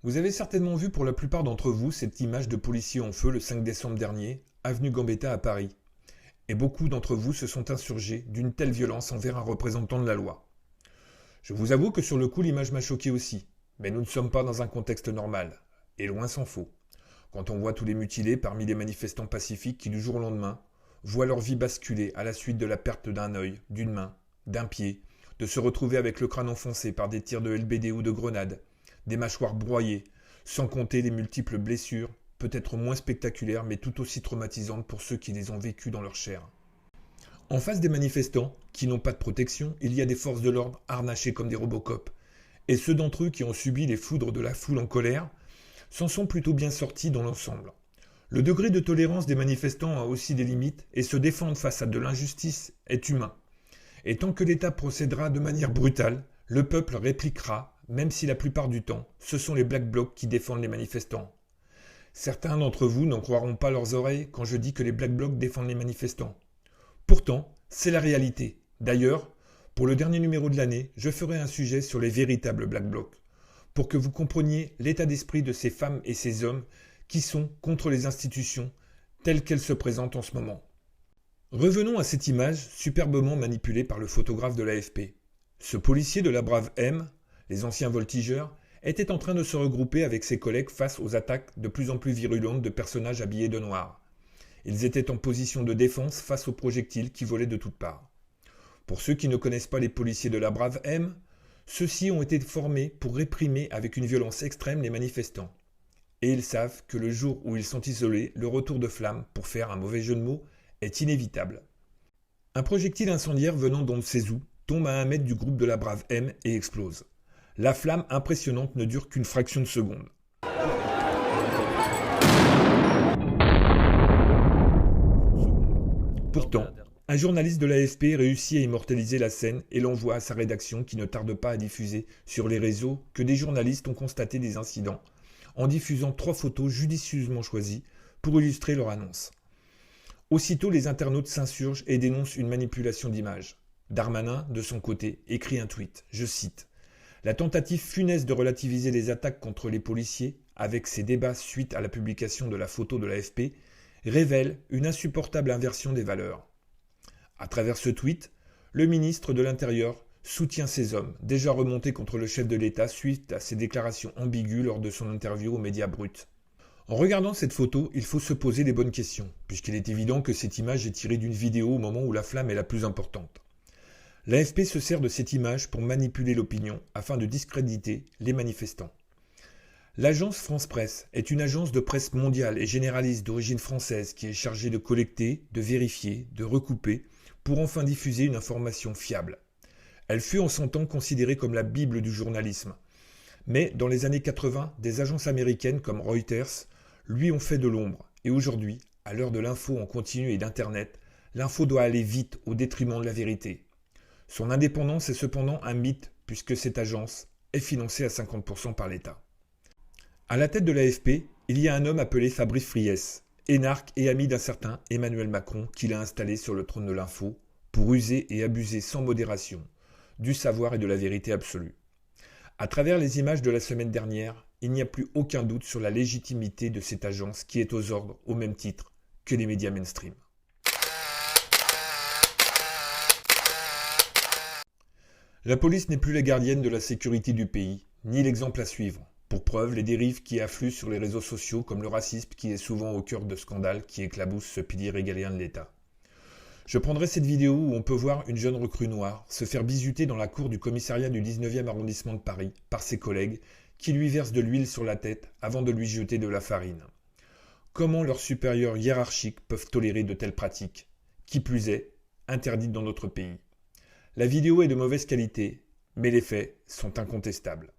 Vous avez certainement vu pour la plupart d'entre vous cette image de policiers en feu le 5 décembre dernier, avenue Gambetta à Paris. Et beaucoup d'entre vous se sont insurgés d'une telle violence envers un représentant de la loi. Je vous avoue que sur le coup l'image m'a choqué aussi, mais nous ne sommes pas dans un contexte normal, et loin s'en faut. Quand on voit tous les mutilés parmi les manifestants pacifiques qui du jour au lendemain voient leur vie basculer à la suite de la perte d'un œil, d'une main, d'un pied, de se retrouver avec le crâne enfoncé par des tirs de LBD ou de grenades, des mâchoires broyées, sans compter les multiples blessures, peut-être moins spectaculaires mais tout aussi traumatisantes pour ceux qui les ont vécues dans leur chair. En face des manifestants, qui n'ont pas de protection, il y a des forces de l'ordre harnachées comme des Robocop. Et ceux d'entre eux qui ont subi les foudres de la foule en colère s'en sont plutôt bien sortis dans l'ensemble. Le degré de tolérance des manifestants a aussi des limites et se défendre face à de l'injustice est humain. Et tant que l'État procédera de manière brutale, le peuple répliquera, même si la plupart du temps, ce sont les Black Blocs qui défendent les manifestants. Certains d'entre vous n'en croiront pas leurs oreilles quand je dis que les Black Blocs défendent les manifestants. Pourtant, c'est la réalité. D'ailleurs, pour le dernier numéro de l'année, je ferai un sujet sur les véritables Black Blocs, pour que vous compreniez l'état d'esprit de ces femmes et ces hommes qui sont contre les institutions telles qu'elles se présentent en ce moment. Revenons à cette image superbement manipulée par le photographe de l'AFP. Ce policier de la brave M, les anciens voltigeurs, était en train de se regrouper avec ses collègues face aux attaques de plus en plus virulentes de personnages habillés de noir. Ils étaient en position de défense face aux projectiles qui volaient de toutes parts. Pour ceux qui ne connaissent pas les policiers de la brave M, ceux-ci ont été formés pour réprimer avec une violence extrême les manifestants. Et ils savent que le jour où ils sont isolés, le retour de flamme, pour faire un mauvais jeu de mots, est inévitable. Un projectile incendiaire venant d'on ne sait où tombe à 1 mètre du groupe de la brave M et explose. La flamme impressionnante ne dure qu'une fraction de seconde. Pourtant, un journaliste de l'AFP réussit à immortaliser la scène et l'envoie à sa rédaction qui ne tarde pas à diffuser sur les réseaux que des journalistes ont constaté des incidents, en diffusant 3 photos judicieusement choisies pour illustrer leur annonce. Aussitôt, les internautes s'insurgent et dénoncent une manipulation d'images. Darmanin, de son côté, écrit un tweet, je cite « La tentative funeste de relativiser les attaques contre les policiers, avec ses débats suite à la publication de la photo de l'AFP, révèle une insupportable inversion des valeurs. » À travers ce tweet, le ministre de l'Intérieur soutient ces hommes, déjà remontés contre le chef de l'État suite à ses déclarations ambiguës lors de son interview aux médias bruts. En regardant cette photo, il faut se poser les bonnes questions, puisqu'il est évident que cette image est tirée d'une vidéo au moment où la flamme est la plus importante. L'AFP se sert de cette image pour manipuler l'opinion afin de discréditer les manifestants. L'agence France Presse est une agence de presse mondiale et généraliste d'origine française qui est chargée de collecter, de vérifier, de recouper, pour enfin diffuser une information fiable. Elle fut en son temps considérée comme la Bible du journalisme. Mais dans les années 80, des agences américaines comme Reuters lui ont fait de l'ombre. Et aujourd'hui, à l'heure de l'info en continu et d'Internet, l'info doit aller vite au détriment de la vérité. Son indépendance est cependant un mythe puisque cette agence est financée à 50% par l'État. À la tête de l'AFP, il y a un homme appelé Fabrice Friès, énarque et ami d'un certain Emmanuel Macron qui l'a installé sur le trône de l'info pour user et abuser sans modération du savoir et de la vérité absolue. À travers les images de la semaine dernière, il n'y a plus aucun doute sur la légitimité de cette agence qui est aux ordres au même titre que les médias mainstream. La police n'est plus la gardienne de la sécurité du pays, ni l'exemple à suivre. Pour preuve, les dérives qui affluent sur les réseaux sociaux, comme le racisme qui est souvent au cœur de scandales qui éclaboussent ce pilier régalien de l'État. Je prendrai cette vidéo où on peut voir une jeune recrue noire se faire bisuter dans la cour du commissariat du 19e arrondissement de Paris par ses collègues qui lui versent de l'huile sur la tête avant de lui jeter de la farine. Comment leurs supérieurs hiérarchiques peuvent tolérer de telles pratiques, qui plus est, interdites dans notre pays? La vidéo est de mauvaise qualité, mais les faits sont incontestables.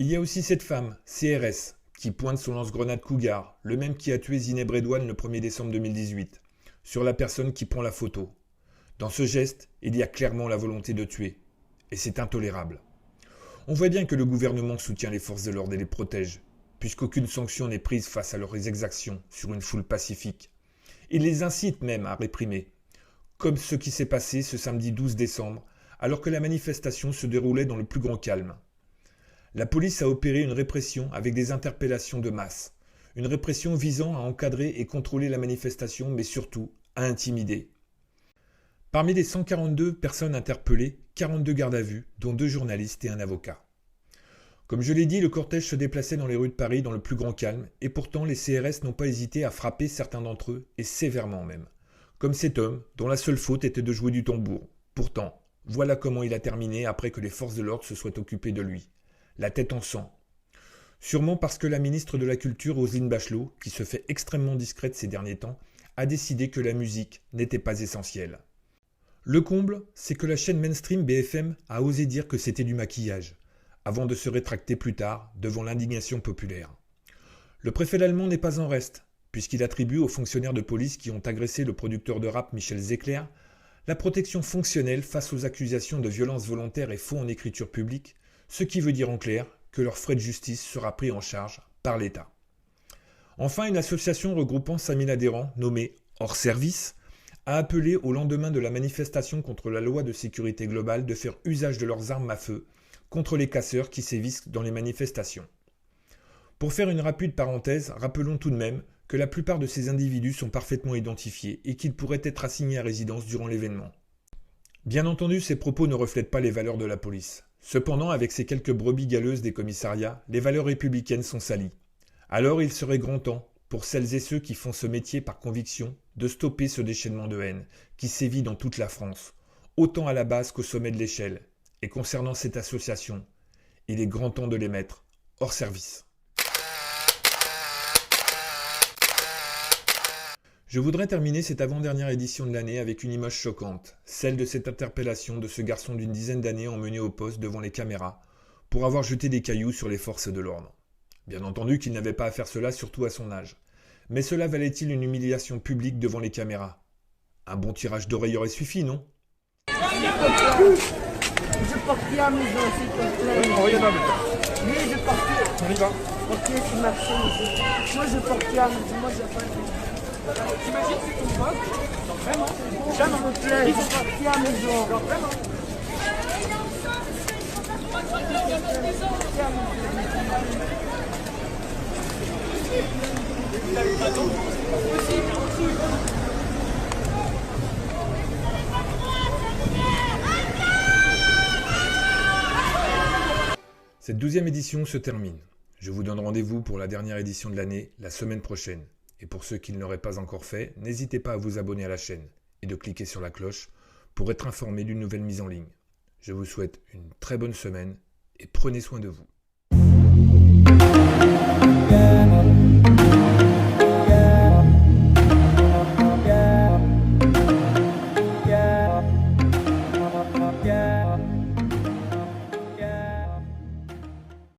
Il y a aussi cette femme, CRS, qui pointe son lance-grenade Cougar, le même qui a tué Zineb Redouane le 1er décembre 2018, sur la personne qui prend la photo. Dans ce geste, il y a clairement la volonté de tuer. Et c'est intolérable. On voit bien que le gouvernement soutient les forces de l'ordre et les protège, puisqu'aucune sanction n'est prise face à leurs exactions sur une foule pacifique. Il les incite même à réprimer, comme ce qui s'est passé ce samedi 12 décembre, alors que la manifestation se déroulait dans le plus grand calme. La police a opéré une répression avec des interpellations de masse, une répression visant à encadrer et contrôler la manifestation, mais surtout à intimider. Parmi les 142 personnes interpellées, 42 gardes à vue, dont 2 journalistes et un avocat. Comme je l'ai dit, le cortège se déplaçait dans les rues de Paris dans le plus grand calme, et pourtant les CRS n'ont pas hésité à frapper certains d'entre eux, et sévèrement même. Comme cet homme, dont la seule faute était de jouer du tambour. Pourtant, voilà comment il a terminé après que les forces de l'ordre se soient occupées de lui. La tête en sang. Sûrement parce que la ministre de la Culture, Roselyne Bachelot, qui se fait extrêmement discrète ces derniers temps, a décidé que la musique n'était pas essentielle. Le comble, c'est que la chaîne mainstream BFM a osé dire que c'était du maquillage, avant de se rétracter plus tard devant l'indignation populaire. Le préfet allemand n'est pas en reste, puisqu'il attribue aux fonctionnaires de police qui ont agressé le producteur de rap Michel Zecler la protection fonctionnelle face aux accusations de violence volontaire et faux en écriture publique, ce qui veut dire en clair que leur frais de justice sera pris en charge par l'État. Enfin, une association regroupant 5000 adhérents, nommée Hors Service, a appelé au lendemain de la manifestation contre la loi de sécurité globale de faire usage de leurs armes à feu contre les casseurs qui sévissent dans les manifestations. Pour faire une rapide parenthèse, rappelons tout de même que la plupart de ces individus sont parfaitement identifiés et qu'ils pourraient être assignés à résidence durant l'événement. Bien entendu, ces propos ne reflètent pas les valeurs de la police. Cependant, avec ces quelques brebis galeuses des commissariats, les valeurs républicaines sont salies. Alors il serait grand temps, pour celles et ceux qui font ce métier par conviction, de stopper ce déchaînement de haine qui sévit dans toute la France, autant à la base qu'au sommet de l'échelle. Et concernant cette association, il est grand temps de les mettre hors service. Je voudrais terminer cette avant-dernière édition de l'année avec une image choquante, celle de cette interpellation de ce garçon d'une dizaine d'années emmené au poste devant les caméras pour avoir jeté des cailloux sur les forces de l'ordre. Bien entendu qu'il n'avait pas à faire cela, surtout à son âge. Mais cela valait-il une humiliation publique devant les caméras? Un bon tirage d'oreille aurait suffi, non? Je porte bien mes maison, s'il te plaît. Oui, je porte bien. On y va. Ok, c'est marché. Moi, je porte bien mes maison. Moi, je porte bien. T'imagines, c'est ton pote. Vraiment. S'il te plaît, je porte bien mes maison. Vraiment. Cette 12e édition se termine. Je vous donne rendez-vous pour la dernière édition de l'année, la semaine prochaine. Et pour ceux qui ne l'auraient pas encore fait, n'hésitez pas à vous abonner à la chaîne et de cliquer sur la cloche pour être informé d'une nouvelle mise en ligne. Je vous souhaite une très bonne semaine et prenez soin de vous.